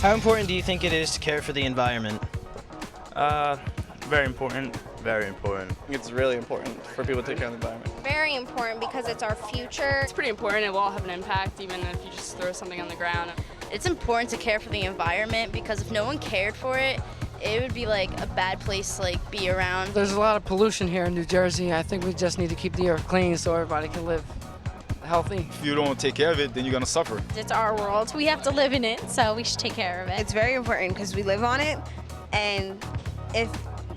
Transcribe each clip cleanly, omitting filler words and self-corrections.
How important do you think it is to care for the environment? Very important. Very important. It's really important for people to take care of the environment. Very important because it's our future. It's pretty important. It will all have an impact, even if you just throw something on the ground. It's important to care for the environment because if no one cared for it, it would be like a bad place to like be around. There's a lot of pollution here in New Jersey. I think we just need to keep the air clean so everybody can live healthy. If you don't take care of it, then you're gonna suffer. It's our world. We have to live in it, so we should take care of it. It's very important because we live on it, and if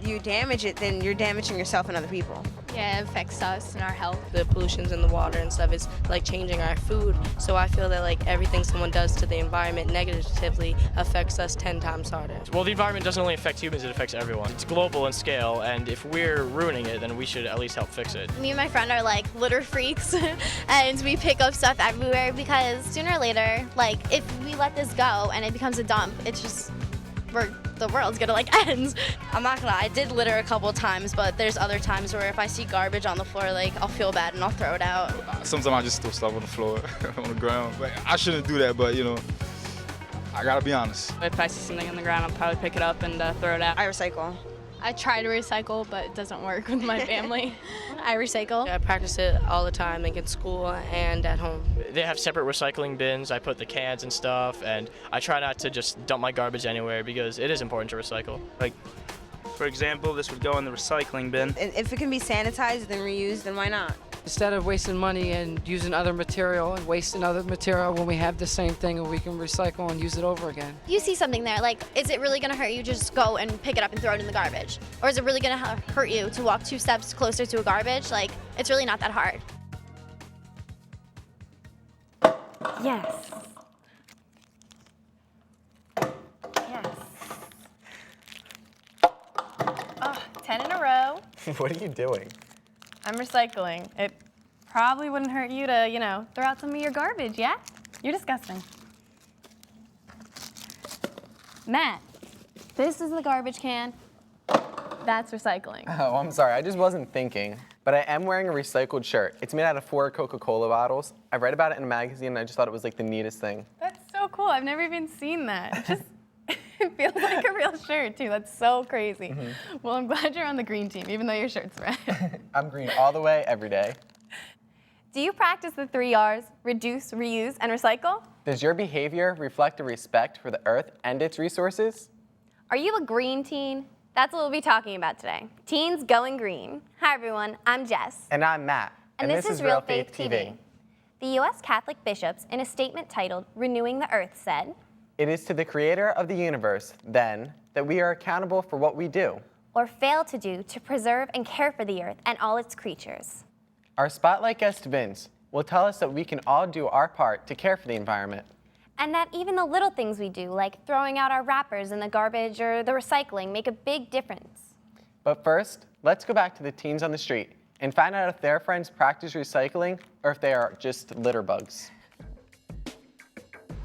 you damage it, then you're damaging yourself and other people. Yeah, it affects us and our health. The pollution's in the water and stuff is like changing our food. So I feel that like everything someone does to the environment negatively affects us 10 times harder. Well, the environment doesn't only affect humans, it affects everyone. It's global in scale, and if we're ruining it, then we should at least help fix it. Me and my friend are like litter freaks, and we pick up stuff everywhere because sooner or later, like if we let this go and it becomes a dump, it's just, the world's gonna like end. I'm not gonna lie, I did litter a couple of times, but there's other times where if I see garbage on the floor, like I'll feel bad and I'll throw it out. Sometimes I just throw stuff on the floor, on the ground. But I shouldn't do that, but you know, I gotta be honest. If I see something on the ground, I'll probably pick it up and throw it out. I recycle. I try to recycle, but it doesn't work with my family. I recycle. I practice it all the time, like in school and at home. They have separate recycling bins. I put the cans and stuff, and I try not to just dump my garbage anywhere because it is important to recycle. Like, for example, this would go in the recycling bin. And if it can be sanitized and reused, then why not? Instead of wasting money and using other material and wasting other material when we have the same thing and we can recycle and use it over again. You see something there, like, is it really gonna hurt you to just go and pick it up and throw it in the garbage? Or is it really gonna hurt you to walk 2 steps closer to a garbage? Like, it's really not that hard. Yes. Yes. Oh, 10 in a row. What are you doing? I'm recycling. It probably wouldn't hurt you to, throw out some of your garbage, yeah? You're disgusting. Matt, this is the garbage can. That's recycling. Oh, I'm sorry. I just wasn't thinking. But I am wearing a recycled shirt. It's made out of 4 Coca-Cola bottles. I read about it in a magazine, and I just thought it was like the neatest thing. That's so cool. I've never even seen that. It feels like a real shirt, too. That's so crazy. Mm-hmm. Well, I'm glad you're on the green team, even though your shirt's red. I'm green all the way, every day. Do you practice the 3 R's, reduce, reuse, and recycle? Does your behavior reflect a respect for the earth and its resources? Are you a green teen? That's what we'll be talking about today. Teens going green. Hi, everyone. I'm Jess. And I'm Matt. And this is Realfaith TV. The U.S. Catholic bishops, in a statement titled Renewing the Earth, said, "It is to the Creator of the universe, then, that we are accountable for what we do, or fail to do, to preserve and care for the earth and all its creatures." Our spotlight guest, Vince, will tell us that we can all do our part to care for the environment. And that even the little things we do, like throwing out our wrappers in the garbage or the recycling, make a big difference. But first, let's go back to the teens on the street and find out if their friends practice recycling or if they are just litter bugs.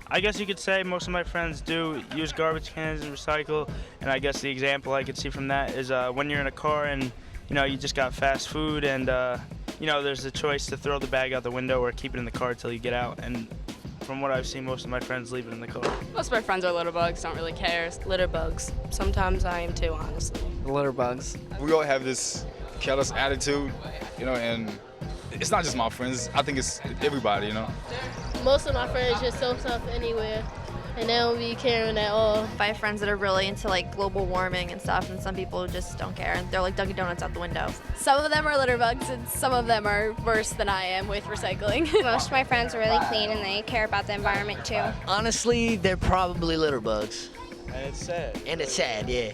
I guess you could say most of my friends do use garbage cans and recycle, and I guess the example I could see from that is when you're in a car and you just got fast food and there's a choice to throw the bag out the window or keep it in the car till you get out. And from what I've seen, most of my friends leave it in the car. Most of my friends are litter bugs, don't really care. Litter bugs. Sometimes I am too, honestly. Litter bugs. We all have this careless attitude, and it's not just my friends. I think it's everybody, Most of my friends just throw stuff anywhere, and they don't be caring at all. I have friends that are really into like global warming and stuff, and some people just don't care, and they're like Dunkin' Donuts out the window. Some of them are litter bugs, and some of them are worse than I am with recycling. Most of my friends are really clean, and they care about the environment, too. Honestly, they're probably litter bugs. And it's sad. And it's sad, yeah.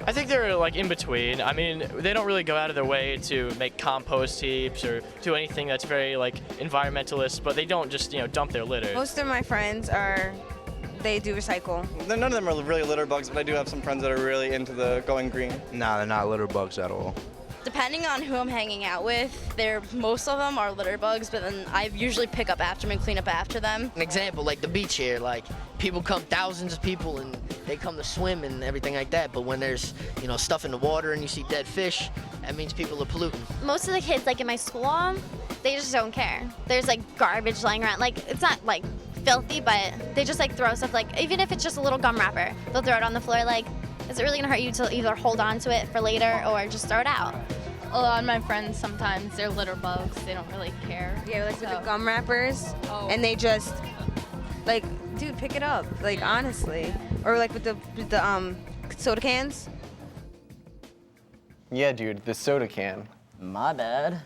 I think they're like in between. I mean, they don't really go out of their way to make compost heaps or do anything that's very like environmentalist, but they don't just, dump their litter. Most of my friends they do recycle. None of them are really litter bugs, but I do have some friends that are really into the going green. Nah, they're not litter bugs at all. Depending on who I'm hanging out with, most of them are litter bugs, but then I usually pick up after them and clean up after them. An example, like the beach here, like people come, thousands of people, and they come to swim and everything like that. But when there's, stuff in the water and you see dead fish, that means people are polluting. Most of the kids, like in my school, they just don't care. There's like garbage lying around. Like, it's not like filthy, but they just like throw stuff, like even if it's just a little gum wrapper, they'll throw it on the floor. Like, is it really gonna hurt you to either hold on to it for later or just throw it out? A lot of my friends, sometimes they're litter bugs. They don't really care. Yeah, like with the gum wrappers, and they just like, dude, pick it up. Like honestly, or like with the soda cans. Yeah, dude, the soda can. My bad.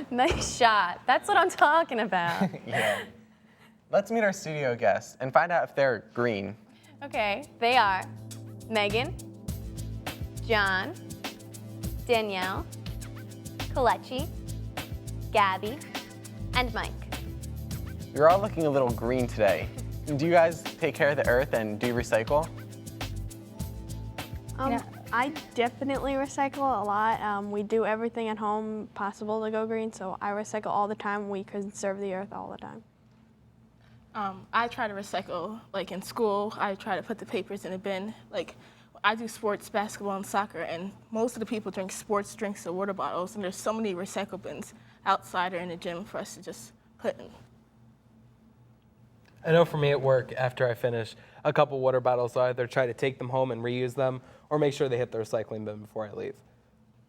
Nice shot. That's what I'm talking about. Yeah. Let's meet our studio guests and find out if they're green. Okay, they are Megan, John, Danielle, Kalechi, Gabby, and Mike. You're all looking a little green today. Do you guys take care of the earth and do you recycle? I definitely recycle a lot. We do everything at home possible to go green, so I recycle all the time. We conserve the earth all the time. I try to recycle, like in school, I try to put the papers in a bin. Like, I do sports, basketball, and soccer, and most of the people drink sports drinks or water bottles, and there's so many recycle bins outside or in the gym for us to just put in. I know for me at work, after I finish a couple water bottles, I either try to take them home and reuse them or make sure they hit the recycling bin before I leave.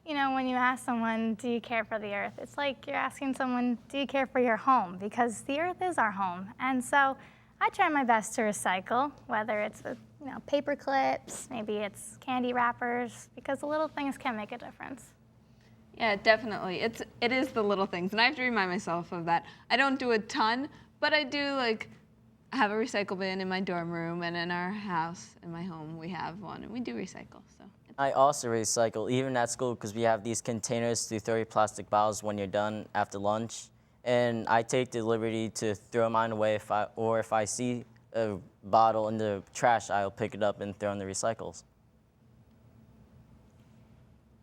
You know, when you ask someone, do you care for the earth? It's like you're asking someone, do you care for your home? Because the earth is our home. And so I try my best to recycle, whether it's with, paper clips, maybe it's candy wrappers, because the little things can make a difference. Yeah, definitely. It is the little things, and I have to remind myself of that. I don't do a ton, but I do have a recycle bin in my dorm room, and in our house, in my home, we have one, and we do recycle. So. I also recycle, even at school, because we have these containers to throw your plastic bottles when you're done after lunch. And I take the liberty to throw mine away, if I see a bottle in the trash, I'll pick it up and throw in the recycles.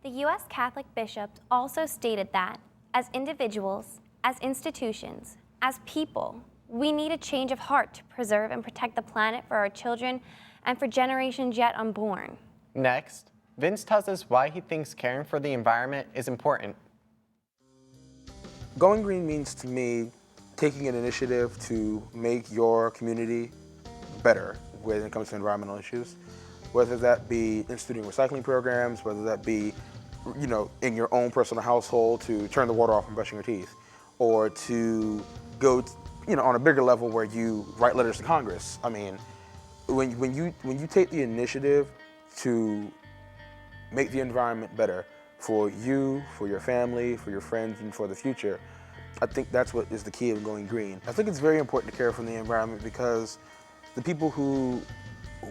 The U.S. Catholic bishops also stated that, as individuals, as institutions, as people, we need a change of heart to preserve and protect the planet for our children and for generations yet unborn. Next, Vince tells us why he thinks caring for the environment is important. Going green means to me taking an initiative to make your community better when it comes to environmental issues, whether that be instituting recycling programs, whether that be in your own personal household to turn the water off when brushing your teeth, or to go on a bigger level where you write letters to Congress. I mean, when you take the initiative to make the environment better for you, for your family, for your friends, and for the future, I think that's what is the key of going green. I think it's very important to care for the environment because the people who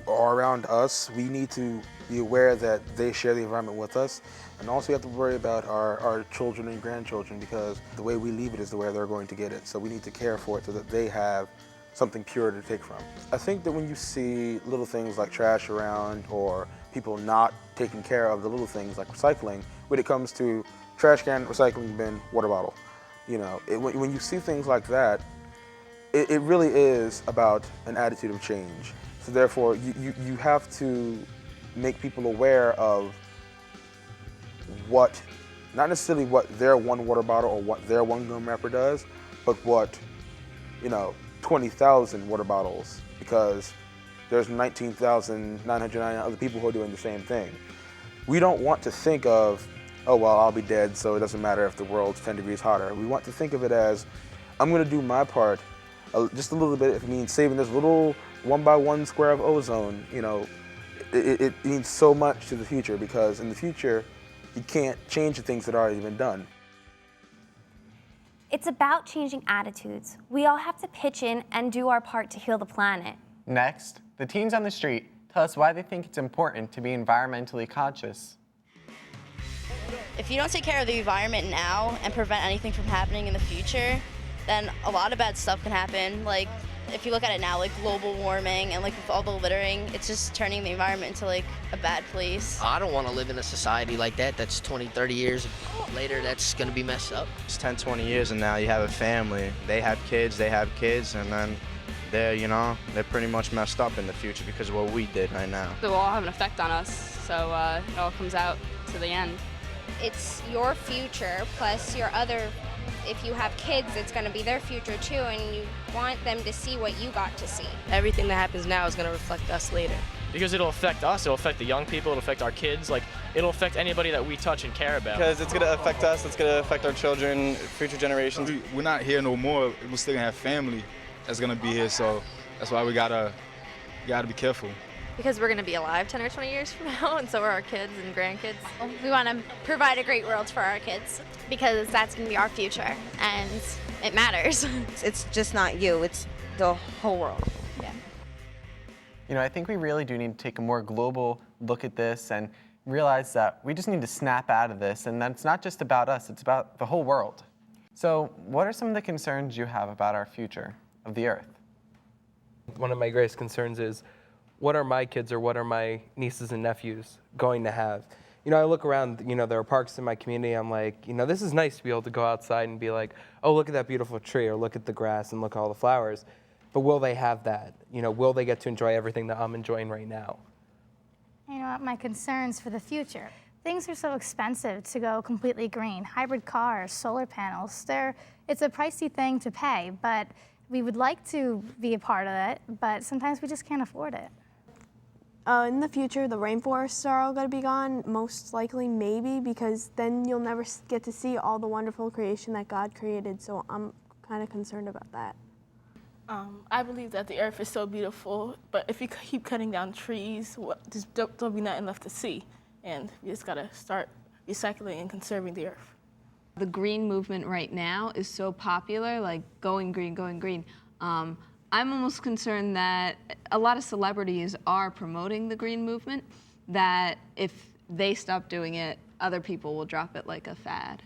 are around us, we need to be aware that they share the environment with us. And also we have to worry about our children and grandchildren because the way we leave it is the way they're going to get it. So we need to care for it so that they have something pure to take from. I think that when you see little things like trash around or people not taking care of the little things like recycling, when it comes to trash can, recycling bin, water bottle, when you see things like that, it really is about an attitude of change. So therefore, you have to make people aware of not necessarily what their one water bottle or what their one gum wrapper does, but what, 20,000 water bottles, because there's 19,999 other people who are doing the same thing. We don't want to think of, oh, well, I'll be dead, so it doesn't matter if the world's 10 degrees hotter. We want to think of it as, I'm going to do my part, just a little bit, if it means saving this little 1x1 square of ozone. It means so much to the future, because in the future, you can't change the things that have already been done. It's about changing attitudes. We all have to pitch in and do our part to heal the planet. Next, the teens on the street tell us why they think it's important to be environmentally conscious. If you don't take care of the environment now and prevent anything from happening in the future, then a lot of bad stuff can happen. Like, if you look at it now, like global warming and with all the littering, it's just turning the environment into a bad place. I don't want to live in a society like that. That's 20, 30 years later, that's going to be messed up. It's 10, 20 years and now you have a family. They have kids, and then they're pretty much messed up in the future because of what we did right now. It will all have an effect on us, so it all comes out to the end. It's your future plus your other if you have kids, it's going to be their future too, and you want them to see what you got to see. Everything that happens now is going to reflect us later. Because it'll affect us, it'll affect the young people, it'll affect our kids, like it'll affect anybody that we touch and care about. Because it's going to affect us, it's going to affect our children, future generations. We're not here no more. We're still gonna have family that's gonna be here, so that's why we gotta be careful. Because we're going to be alive 10 or 20 years from now, and so are our kids and grandkids. We want to provide a great world for our kids because that's going to be our future, and it matters. It's just not you, it's the whole world. Yeah. You know, I think we really do need to take a more global look at this and realize that we just need to snap out of this, and that it's not just about us, it's about the whole world. So what are some of the concerns you have about our future of the Earth? One of my greatest concerns is, what are my kids or what are my nieces and nephews going to have? You know, I look around, you know, there are parks in my community, I'm like, you know, this is nice to be able to go outside and be like, oh, look at that beautiful tree, or look at the grass and look at all the flowers. But will they have that? You know, will they get to enjoy everything that I'm enjoying right now? You know what, my concerns for the future. Things are so expensive to go completely green. Hybrid cars, solar panels, it's a pricey thing to pay, but we would like to be a part of it, but sometimes we just can't afford it. In the future, the rainforests are all going to be gone, most likely, maybe, because then you'll never get to see all the wonderful creation that God created, so I'm kind of concerned about that. I believe that the earth is so beautiful, but if you keep cutting down trees, there'll be nothing left to see, and we just got to start recycling and conserving the earth. The green movement right now is so popular, like going green, going green. I'm almost concerned that a lot of celebrities are promoting the green movement, that if they stop doing it, other people will drop it like a fad.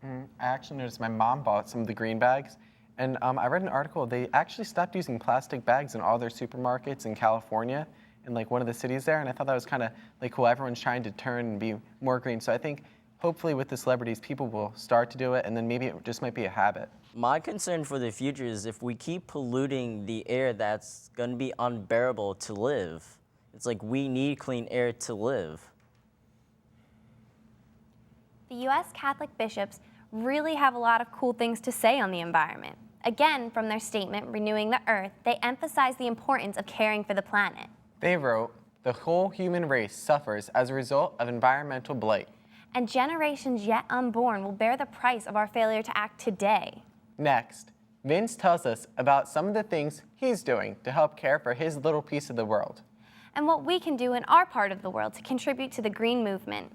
I actually noticed my mom bought some of the green bags, and I read an article, they actually stopped using plastic bags in all their supermarkets in California, in like one of the cities there, and I thought that was kind of like cool. Everyone's trying to turn and be more green, so I think hopefully with the celebrities, people will start to do it, and then maybe it just might be a habit. My concern for the future is if we keep polluting the air, that's going to be unbearable to live. It's like we need clean air to live. The U.S. Catholic bishops really have a lot of cool things to say on the environment. Again, from their statement, Renewing the Earth, they emphasize the importance of caring for the planet. They wrote, "The whole human race suffers as a result of environmental blight. And generations yet unborn will bear the price of our failure to act today." Next, Vince tells us about some of the things he's doing to help care for his little piece of the world. And what we can do in our part of the world to contribute to the green movement.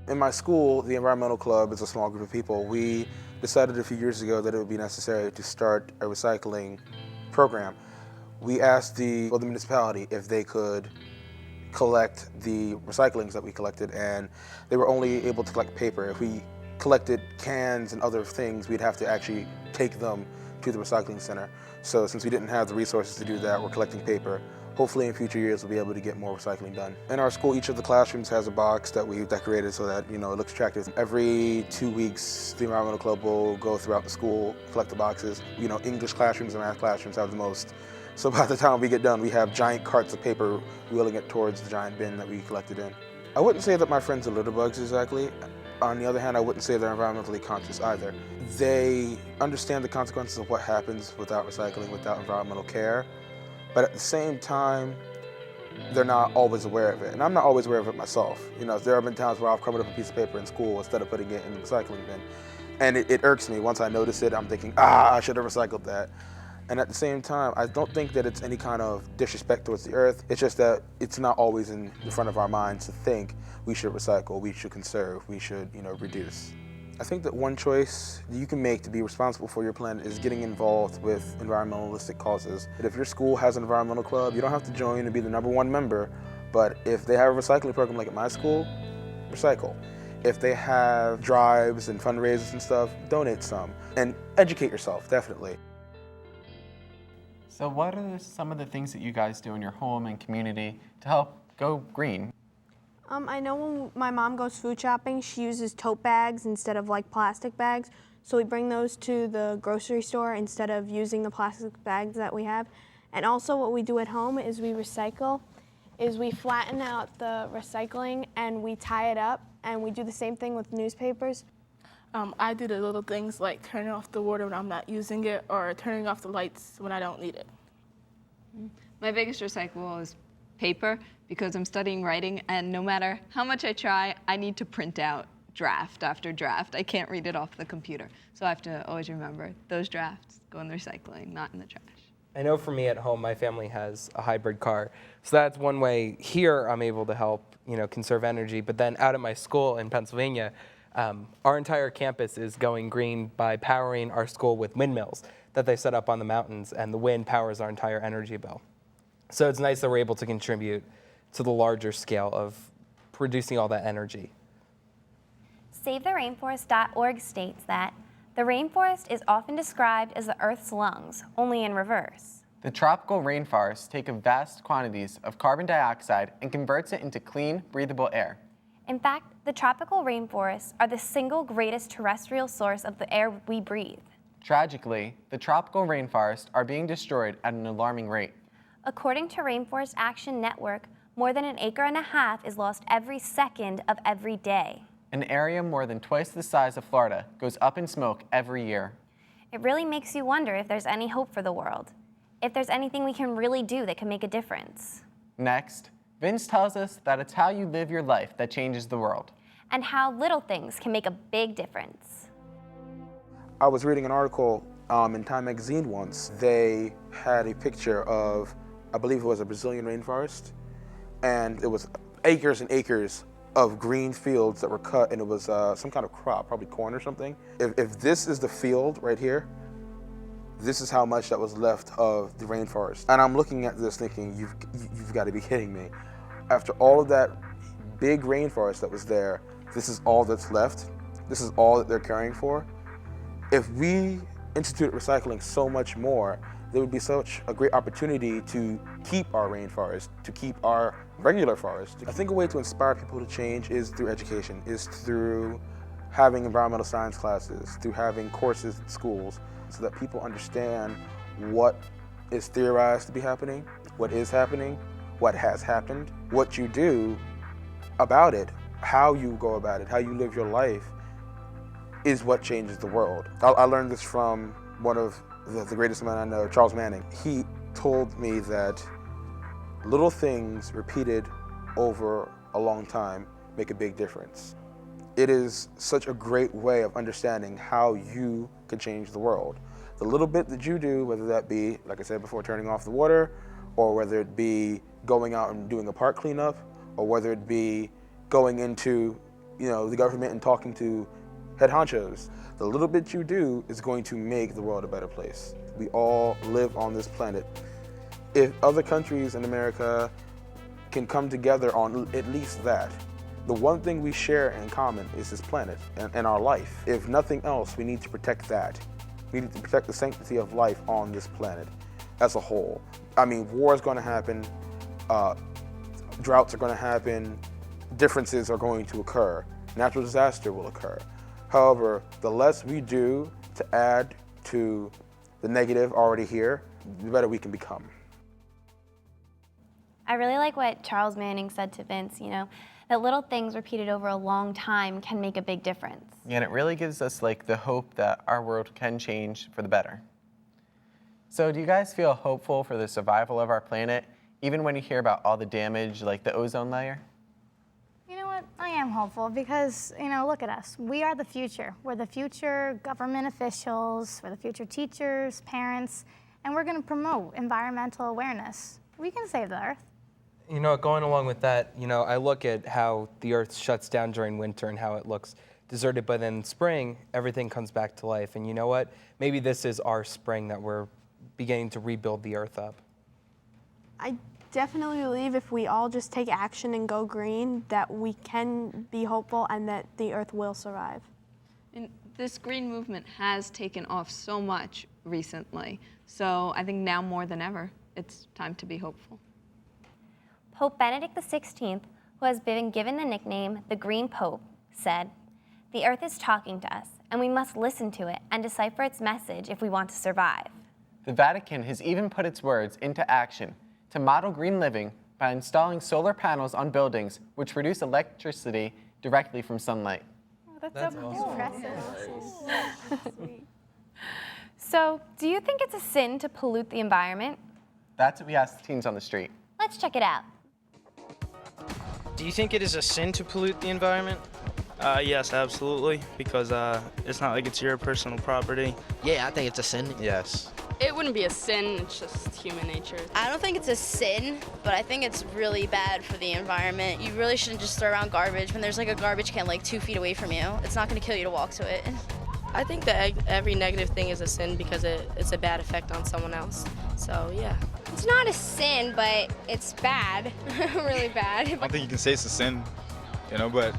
In my school, the Environmental Club is a small group of people. We decided a few years ago that it would be necessary to start a recycling program. We asked the municipality if they could collect the recyclings that we collected, and they were only able to collect paper. If we collected cans and other things, we'd have to actually take them to the recycling center. So since we didn't have the resources to do that, we're collecting paper. Hopefully in future years we'll be able to get more recycling done. In our school, each of the classrooms has a box that we've decorated so that, you know, it looks attractive. Every 2 weeks, the Environmental Club will go throughout the school, collect the boxes. You know, English classrooms and math classrooms have the most. So by the time we get done, we have giant carts of paper wheeling it towards the giant bin that we collected in. I wouldn't say that my friends are litter bugs exactly. On the other hand, I wouldn't say they're environmentally conscious either. They understand the consequences of what happens without recycling, without environmental care, but at the same time, they're not always aware of it. And I'm not always aware of it myself. You know, there have been times where I've crumbled up a piece of paper in school instead of putting it in the recycling bin. And it irks me. Once I notice it, I'm thinking, I should have recycled that. And at the same time, I don't think that it's any kind of disrespect towards the earth. It's just that it's not always in the front of our minds to think we should recycle, we should conserve, we should, you know, reduce. I think that one choice you can make to be responsible for your planet is getting involved with environmentalistic causes. But if your school has an environmental club, you don't have to join and be the #1 member, but if they have a recycling program like at my school, recycle. If they have drives and fundraisers and stuff, donate some. And educate yourself, definitely. So what are some of the things that you guys do in your home and community to help go green? I know when my mom goes food shopping, she uses tote bags instead of like plastic bags. So we bring those to the grocery store instead of using the plastic bags that we have. And also what we do at home is we recycle, is we flatten out the recycling and we tie it up, and we do the same thing with newspapers. I do the little things like turning off the water when I'm not using it or turning off the lights when I don't need it. My biggest recyclable is paper because I'm studying writing, and no matter how much I try, I need to print out draft after draft. I can't read it off the computer. So I have to always remember those drafts go in the recycling, not in the trash. I know for me at home, my family has a hybrid car. So that's one way here I'm able to help, conserve energy. But then out at my school in Pennsylvania, our entire campus is going green by powering our school with windmills that they set up on the mountains, and the wind powers our entire energy bill. So it's nice that we're able to contribute to the larger scale of producing all that energy. SaveTheRainforest.org states that the rainforest is often described as the Earth's lungs, only in reverse. The tropical rainforests take vast quantities of carbon dioxide and converts it into clean, breathable air. In fact, the tropical rainforests are the single greatest terrestrial source of the air we breathe. Tragically, the tropical rainforests are being destroyed at an alarming rate. According to Rainforest Action Network, more than 1.5 acres is lost every second of every day. An area more than twice the size of Florida goes up in smoke every year. It really makes you wonder if there's any hope for the world, if there's anything we can really do that can make a difference. Next, Vince tells us that it's how you live your life that changes the world. And how little things can make a big difference. I was reading an article in Time magazine once. They had a picture of, I believe it was a Brazilian rainforest, and it was acres and acres of green fields that were cut, and it was some kind of crop, probably corn or something. If this is the field right here, this is how much that was left of the rainforest. And I'm looking at this thinking, you've got to be kidding me. After all of that big rainforest that was there, this is all that's left. This is all that they're caring for. If we instituted recycling so much more, there would be such a great opportunity to keep our rainforest, to keep our regular forest. I think a way to inspire people to change is through education, is through having environmental science classes, through having courses in schools, so that people understand what is theorized to be happening, what is happening, what has happened, what you do about it, how you go about it, how you live your life is what changes the world. I learned this from one of the greatest men I know, Charles Manning. He told me that little things repeated over a long time make a big difference. It is such a great way of understanding how you can change the world. The little bit that you do, whether that be, like I said before, turning off the water, or whether it be going out and doing a park cleanup, or whether it be going into, the government and talking to head honchos. The little bit you do is going to make the world a better place. We all live on this planet. If other countries in America can come together on at least that, the one thing we share in common is this planet and our life. If nothing else, we need to protect that. We need to protect the sanctity of life on this planet as a whole. I mean, war is going to happen, droughts are going to happen, differences are going to occur, natural disaster will occur. However, the less we do to add to the negative already here, the better we can become. I really like what Charles Manning said to Vince, that little things repeated over a long time can make a big difference. Yeah, and it really gives us the hope that our world can change for the better. So do you guys feel hopeful for the survival of our planet, even when you hear about all the damage, like the ozone layer? You know what? I am hopeful because, look at us. We are the future. We're the future government officials, we're the future teachers, parents, and we're going to promote environmental awareness. We can save the Earth. Going along with that, I look at how the Earth shuts down during winter and how it looks deserted, but then in spring, everything comes back to life. And you know what? Maybe this is our spring that we're beginning to rebuild the Earth up. I definitely believe if we all just take action and go green, that we can be hopeful and that the Earth will survive. And this green movement has taken off so much recently, so I think now more than ever, it's time to be hopeful. Pope Benedict XVI, who has been given the nickname the Green Pope, said, "The Earth is talking to us, and we must listen to it and decipher its message if we want to survive." The Vatican has even put its words into action to model green living by installing solar panels on buildings which produce electricity directly from sunlight. That's awesome. Impressive. So, do you think it's a sin to pollute the environment? That's what we asked teens on the street. Let's check it out. Do you think it is a sin to pollute the environment? Yes, absolutely, because it's not like it's your personal property. Yeah, I think it's a sin. Yes. It wouldn't be a sin, it's just human nature. I don't think it's a sin, but I think it's really bad for the environment. You really shouldn't just throw around garbage when there's like a garbage can like 2 feet away from you. It's not going to kill you to walk to it. I think that every negative thing is a sin because it's a bad effect on someone else. So, yeah. It's not a sin, but it's bad, really bad. I don't think you can say it's a sin, but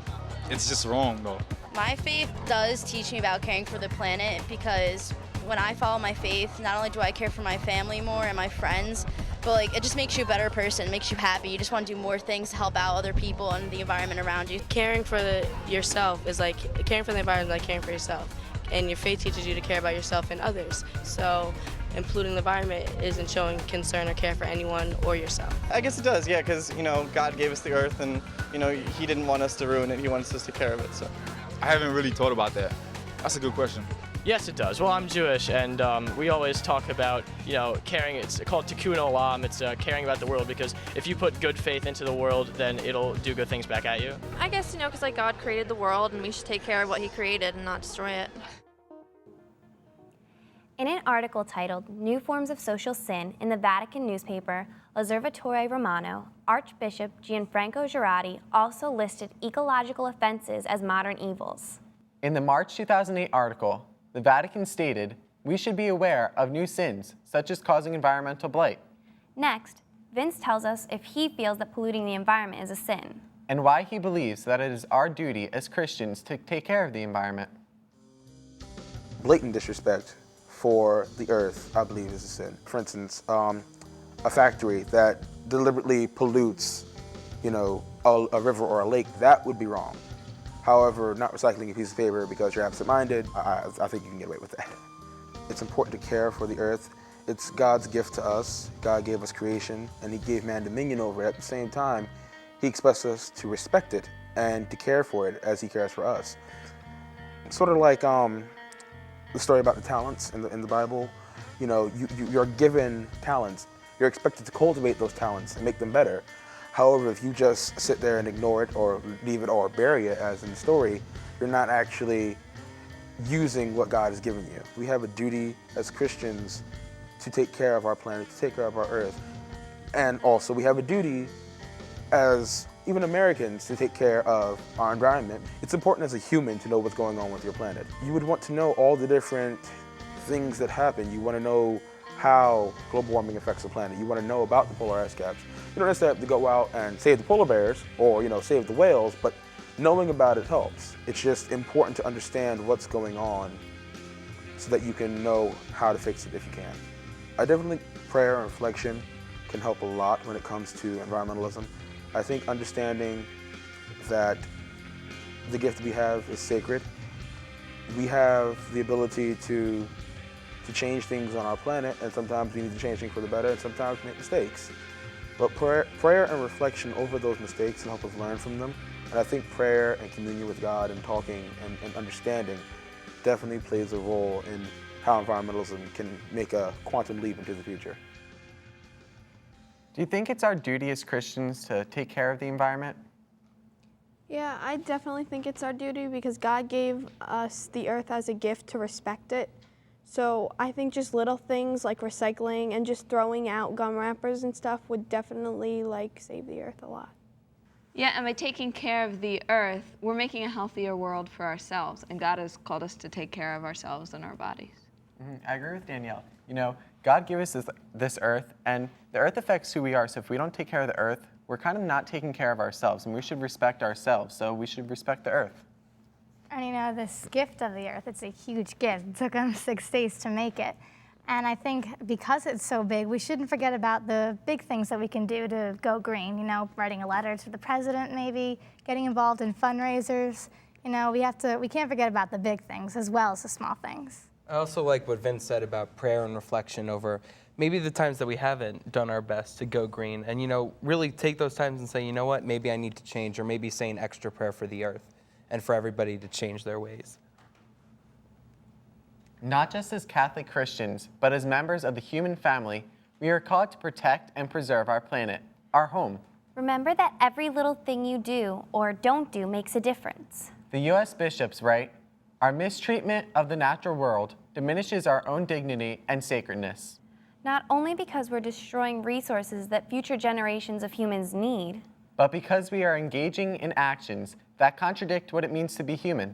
it's just wrong, though. My faith does teach me about caring for the planet because when I follow my faith, not only do I care for my family more and my friends, but like it just makes you a better person, makes you happy. You just want to do more things to help out other people and the environment around you. Caring for yourself is like caring for the environment, like caring for yourself. And your faith teaches you to care about yourself and others. So polluting the environment isn't showing concern or care for anyone or yourself. I guess it does, yeah, because, God gave us the earth and, He didn't want us to ruin it. He wants us to take care of it, so. I haven't really thought about that. That's a good question. Yes, it does. Well, I'm Jewish, and we always talk about, caring. It's called tikkun olam. It's caring about the world, because if you put good faith into the world, then it'll do good things back at you. I guess, because like God created the world and we should take care of what he created and not destroy it. In an article titled New Forms of Social Sin in the Vatican newspaper L'Osservatore Romano, Archbishop Gianfranco Girardi also listed ecological offenses as modern evils. In the March 2008 article, the Vatican stated, we should be aware of new sins, such as causing environmental blight. Next, Vince tells us if he feels that polluting the environment is a sin. And why he believes that it is our duty as Christians to take care of the environment. Blatant disrespect for the earth, I believe, is a sin. For instance, a factory that deliberately pollutes, a river or a lake, that would be wrong. However, not recycling a piece of paper because you're absent-minded, I think you can get away with that. It's important to care for the earth. It's God's gift to us. God gave us creation, and he gave man dominion over it. At the same time, he expects us to respect it and to care for it as he cares for us. It's sort of like the story about the talents in the Bible. You're given talents. You're expected to cultivate those talents and make them better. However, if you just sit there and ignore it or leave it or bury it, as in the story, you're not actually using what God has given you. We have a duty as Christians to take care of our planet, to take care of our earth. And also we have a duty as even Americans to take care of our environment. It's important as a human to know what's going on with your planet. You would want to know all the different things that happen. You want to know how global warming affects the planet. You want to know about the polar ice caps. You don't necessarily have to go out and save the polar bears or, save the whales, but knowing about it helps. It's just important to understand what's going on so that you can know how to fix it if you can. I definitely think prayer and reflection can help a lot when it comes to environmentalism. I think understanding that the gift we have is sacred. We have the ability to change things on our planet, and sometimes we need to change things for the better, and sometimes we make mistakes. But prayer and reflection over those mistakes can help us learn from them. And I think prayer and communion with God and talking and understanding definitely plays a role in how environmentalism can make a quantum leap into the future. Do you think it's our duty as Christians to take care of the environment? Yeah, I definitely think it's our duty because God gave us the earth as a gift to respect it. So I think just little things like recycling and just throwing out gum wrappers and stuff would definitely save the earth a lot. Yeah, and by taking care of the earth, we're making a healthier world for ourselves, and God has called us to take care of ourselves and our bodies. I agree with Danielle. God gave us this earth, and the earth affects who we are. So if we don't take care of the earth, we're kind of not taking care of ourselves, and we should respect ourselves. So we should respect the earth. And this gift of the earth, it's a huge gift. It took them 6 days to make it. And I think because it's so big, we shouldn't forget about the big things that we can do to go green. Writing a letter to the president, maybe getting involved in fundraisers. We can't forget about the big things as well as the small things. I also like what Vince said about prayer and reflection over maybe the times that we haven't done our best to go green, and really take those times and say, maybe I need to change, or maybe say an extra prayer for the earth. and for everybody to change their ways. Not just as Catholic Christians, but as members of the human family, we are called to protect and preserve our planet, our home. Remember that every little thing you do or don't do makes a difference. The U.S. bishops write, "Our mistreatment of the natural world diminishes our own dignity and sacredness." Not only because we're destroying resources that future generations of humans need, but because we are engaging in actions that contradict what it means to be human.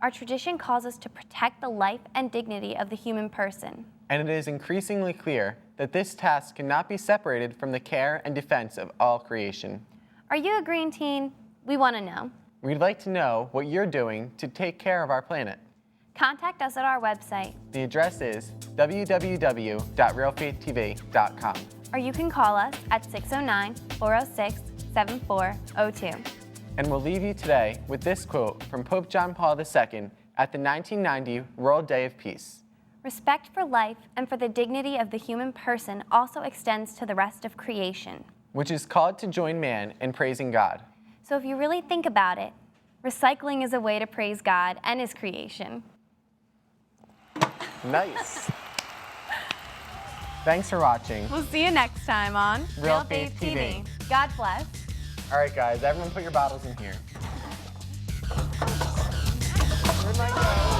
Our tradition calls us to protect the life and dignity of the human person. And it is increasingly clear that this task cannot be separated from the care and defense of all creation. Are you a green teen? We want to know. We'd like to know what you're doing to take care of our planet. Contact us at our website. The address is www.realfaithtv.com. Or you can call us at 609-406-7402. And we'll leave you today with this quote from Pope John Paul II at the 1990 World Day of Peace. Respect for life and for the dignity of the human person also extends to the rest of creation, which is called to join man in praising God. So if you really think about it, recycling is a way to praise God and His creation. Nice. Thanks for watching. We'll see you next time on Realfaith TV. God bless. All right, guys, everyone put your bottles in here. Where'd mine go?